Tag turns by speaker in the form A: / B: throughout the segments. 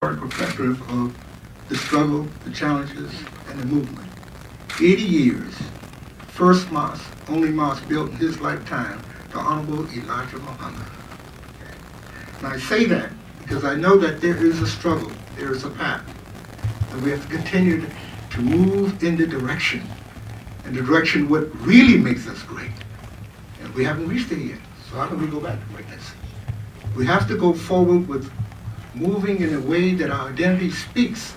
A: perspective of the struggle, the challenges, and the movement. 80 years, first mosque, only mosque built in his lifetime, the Honorable Elijah Muhammad. And I say that because I know that there is a struggle, there is a path, and we have to continue to move in the direction, and the direction what really makes us great. And we haven't reached it yet, so how can we go back to greatness? We have to go forward with moving in a way that our identity speaks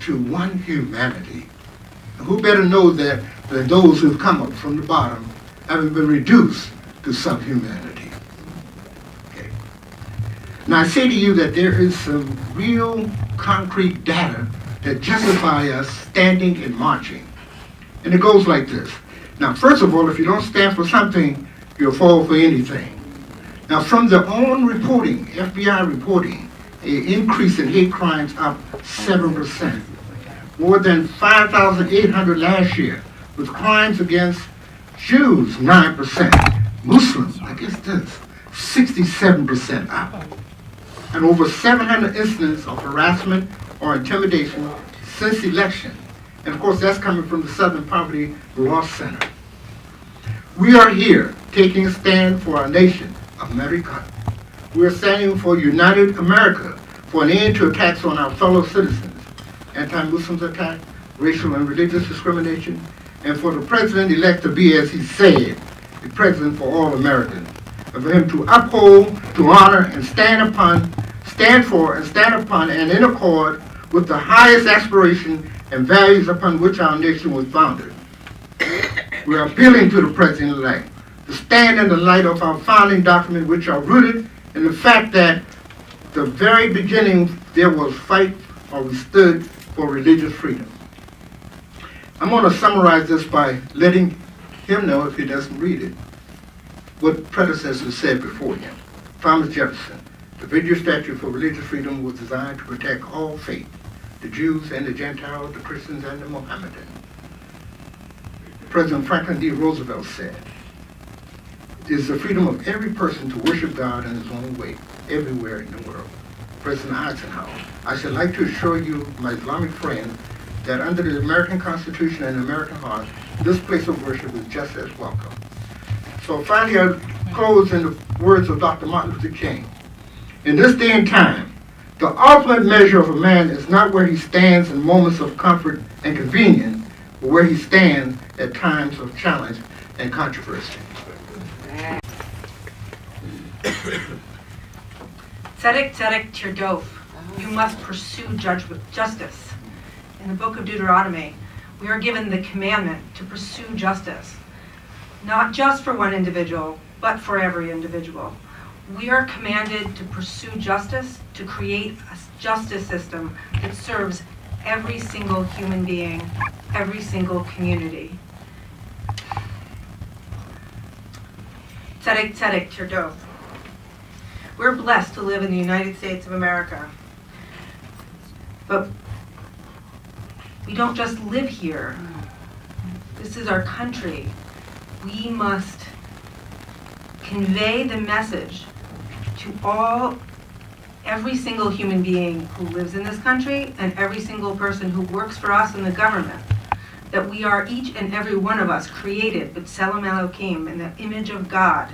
A: to one humanity. And who better knows that than those who have come up from the bottom, having been reduced to some humanity. Okay. Now I say to you that there is some real concrete data that justify us standing and marching. And it goes like this. Now first of all, if you don't stand for something, you'll fall for anything. Now from their own reporting, FBI reporting, an increase in hate crimes up 7%. More than 5,800 last year, with crimes against Jews 9%. Muslims, I guess this, 67% up. And over 700 incidents of harassment or intimidation since election. And of course that's coming from the Southern Poverty Law Center. We are here taking a stand for our nation, America. We are standing for United America, for an end to attacks on our fellow citizens, anti-Muslims attack, racial and religious discrimination, and for the president-elect to be, as he said, the president for all Americans, and for him to uphold, to honor, and stand for, and in accord with the highest aspiration and values upon which our nation was founded. We are appealing to the president-elect to stand in the light of our founding document, which are rooted in the fact that the very beginning there was fight, or we stood for religious freedom. I'm going to summarize this by letting him know, if he doesn't read it, what predecessors said before him. Thomas Jefferson, the Virginia Statute for Religious Freedom was designed to protect all faith, the Jews and the Gentiles, the Christians and the Mohammedans. President Franklin D. Roosevelt said, it is the freedom of every person to worship God in his own way, everywhere in the world. President Eisenhower, I should like to assure you, my Islamic friend, that under the American Constitution and American heart, this place of worship is just as welcome. So finally, I close in the words of Dr. Martin Luther King. In this day and time, the ultimate measure of a man is not where he stands in moments of comfort and convenience, but where he stands at times of challenge and controversy.
B: Tzedek, tzedek, tirdof. You must pursue justice. In the book of Deuteronomy, we are given the commandment to pursue justice, not just for one individual, but for every individual. We are commanded to pursue justice, to create a justice system that serves every single human being, every single community. Tzedek, tzedek, tirdof. We're blessed to live in the United States of America, but we don't just live here. This is our country. We must convey the message to every single human being who lives in this country and every single person who works for us in the government, that we are each and every one of us created b'Tselem Elokim, in the image of God.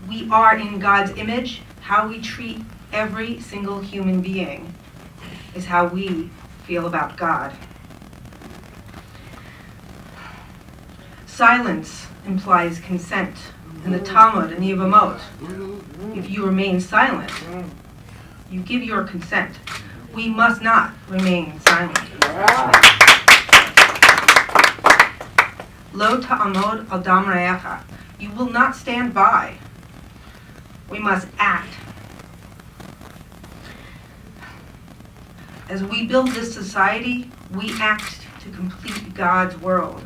B: We are in God's image. How we treat every single human being is how we feel about God. Silence implies consent. In the Talmud and Yevamot, if you remain silent, you give your consent. We must not remain silent. Lo ta'amod al dam re'echa. You will not stand by. We must act. As we build this society, we act to complete God's world.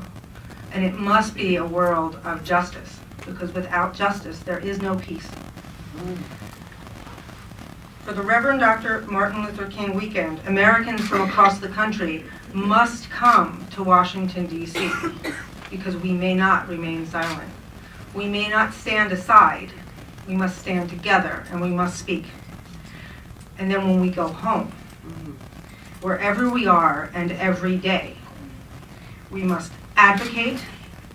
B: And it must be a world of justice, because without justice, there is no peace. For the Reverend Dr. Martin Luther King weekend, Americans from across the country must come to Washington, D.C., because we may not remain silent. We may not stand aside. We must stand together, and we must speak. and then when we go home. Wherever we are and every day, we must advocate,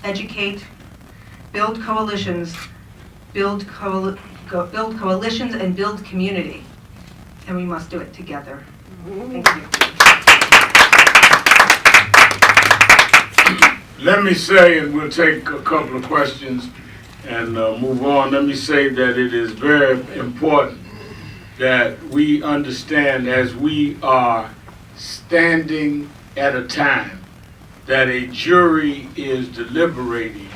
B: educate, build coalitions and build community. And we must do it together. Thank you.
C: Let me say, and we'll take a couple of questions and move on. Let me say that it is very important that we understand, as we are standing at a time that a jury is deliberating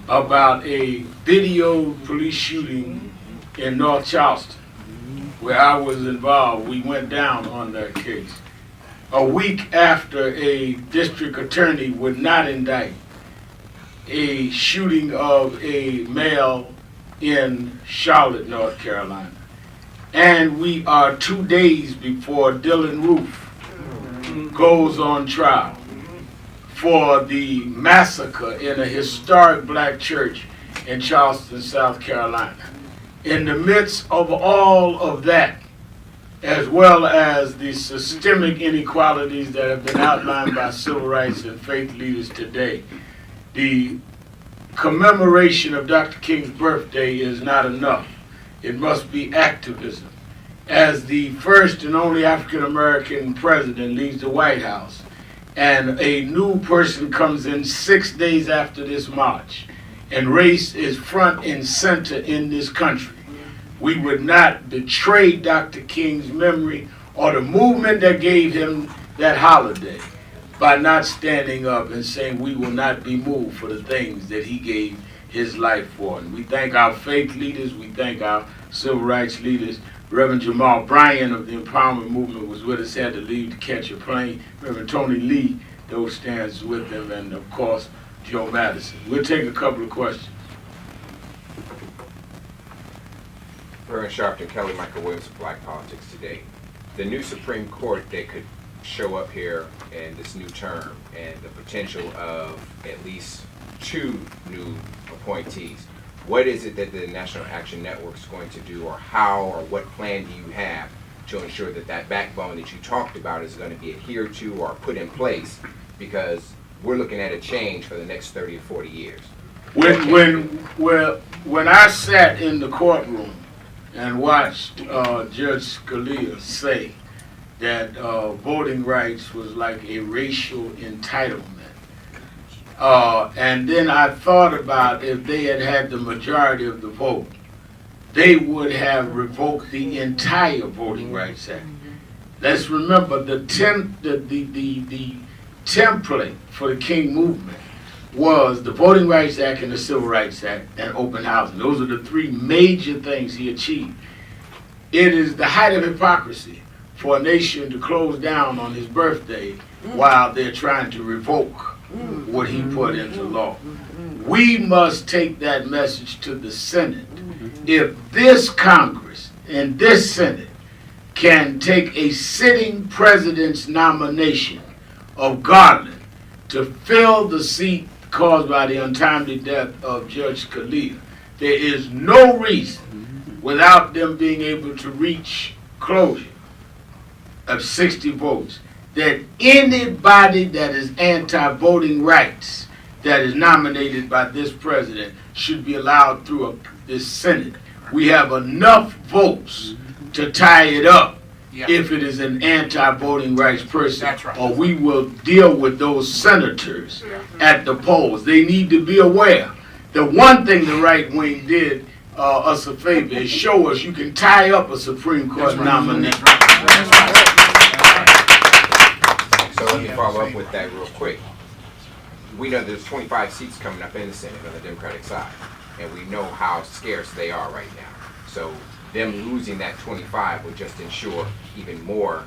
C: about a video police shooting in North Charleston, where I was involved. We went down on that case. A week after a district attorney would not indict a shooting of a male in Charlotte, North Carolina. And we are 2 days before Dylan Roof goes on trial for the massacre in a historic black church in Charleston, South Carolina. In the midst of all of that, as well as the systemic inequalities that have been outlined by civil rights and faith leaders today, the commemoration of Dr. King's birthday is not enough. It must be activism. As the first and only African American president leaves the White House, and a new person comes in 6 days after this march, and race is front and center in this country, we would not betray Dr. King's memory or the movement that gave him that holiday by not standing up and saying we will not be moved for the things that he gave his life for. And we thank our faith leaders, we thank our civil rights leaders. Reverend Jamal Bryan of the Empowerment Movement was with us, had to leave to catch a plane. Reverend Tony Lee, those stands with him, and of course, Joe Madison. We'll take a couple of questions.
D: Reverend Sharpton, Kelly Michael Williams of Black Politics Today. The new Supreme Court that could show up here in this new term, and the potential of at least 2 new appointees. What is it that the National Action Network is going to do, or how, or what plan do you have to ensure that that backbone that you talked about is going to be adhered to or put in place? Because we're looking at a change for the next 30 or 40 years.
C: When I sat in the courtroom and watched Judge Scalia say that voting rights was like a racial entitlement, and then I thought about if they had had the majority of the vote, they would have revoked the entire Voting Rights Act. Let's remember the template for the King movement was the Voting Rights Act and the Civil Rights Act and open housing. Those are the 3 major things he achieved. It is the height of hypocrisy for a nation to close down on his birthday while they're trying to revoke what he put into law. We must take that message to the Senate. If this Congress and this Senate can take a sitting president's nomination of Garland to fill the seat caused by the untimely death of Judge Scalia, there is no reason, without them being able to reach closure of 60 votes, that anybody that is anti-voting rights that is nominated by this president should be allowed through this Senate. We have enough votes to tie it up if it is an anti-voting rights person.
E: That's right.
C: Or we will deal with those senators at the polls. They need to be aware. The one thing the right wing did us a favor is show us you can tie up a Supreme Court nominee.
D: So let me follow up with that real quick. We know there's 25 seats coming up in the Senate on the Democratic side, and we know how scarce they are right now. So them losing that 25 would just ensure even more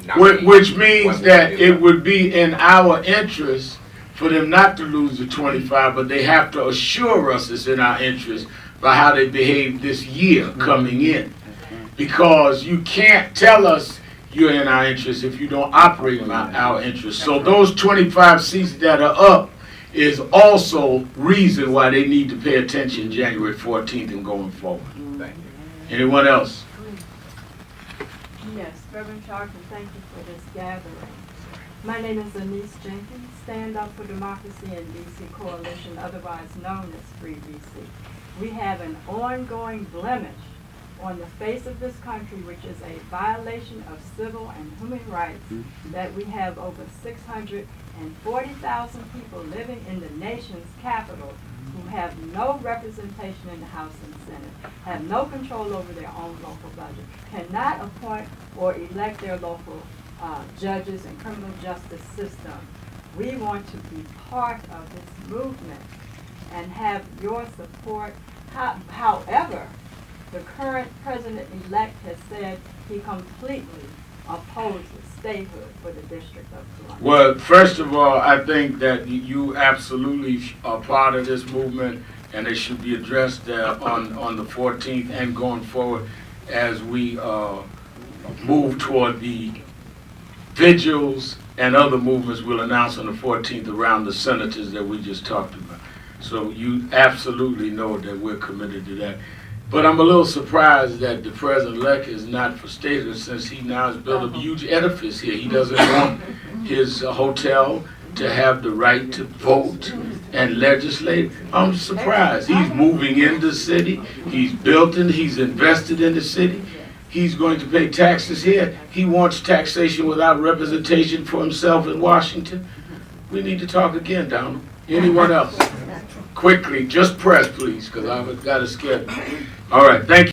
D: nominees.
C: Which means that it would be in our interest for them not to lose the 25, but they have to assure us it's in our interest by how they behave this year coming in. Because you can't tell us you're in our interest if you don't operate in our interest. So those 25 seats that are up is also reason why they need to pay attention January 14th and going forward.
D: Thank you.
C: Anyone else?
E: Reverend Sharpton, thank you for this gathering. My name is Anise Jenkins, Stand Up for Democracy in DC Coalition, otherwise known as Free DC. We have an ongoing blemish on the face of this country, which is a violation of civil and human rights, that we have over 640,000 people living in the nation's capital who have no representation in the House and Senate, have no control over their own local budget, cannot appoint or elect their local judges and criminal justice system. We want to be part of this movement and have your support. However, the current president-elect has said he completely opposes statehood for the District of Columbia.
C: Well, first of all, I think that you absolutely are part of this movement, and it should be addressed on the 14th and going forward as we move toward the vigils and other movements we'll announce on the 14th around the senators that we just talked about. So you absolutely know that we're committed to that. But I'm a little surprised that the president-elect is not for statehood, since he now has built a huge edifice here. He doesn't want his hotel to have the right to vote and legislate. I'm surprised. He's moving in the city. He's he's invested in the city. He's going to pay taxes here. He wants taxation without representation for himself in Washington. We need to talk again, Donald. Anyone else? Quickly, just press, please, because I've got to schedule. All right, thank you.